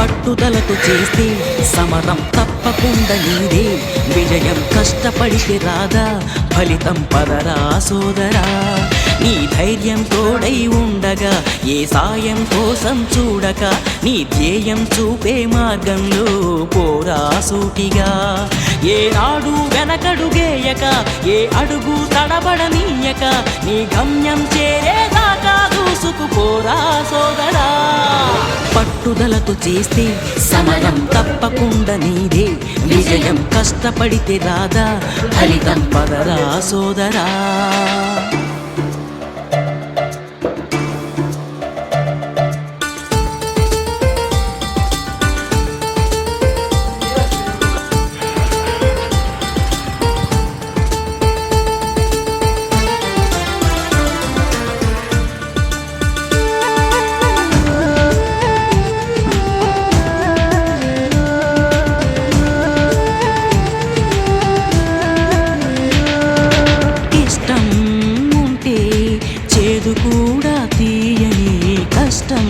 పట్టుదలతో చేస్తే సమరం తప్పకుండా నీదే, విజయం కష్టపడితే రాదా ఫలితం పదరా సోదరా. నీ ధైర్యం తోడై ఉండగా ఏ సాయం కోసం చూడక, నీ ధ్యేయం చూపే మార్గంలో పోరా సూటిగా. ఏ నాడు వెనకడుగేయక, ఏ అడుగు తడబడనీయక, నీ గమ్యం చేరేదాకా దూసుకుపోరా సోదరా. పట్టుదలతో చేస్తే సమరం తప్పకుండా నీదే, విజయం కష్టపడితే రాదా ఫలితం పదరా సోదరా. చేదు కూడా తీయని కష్టం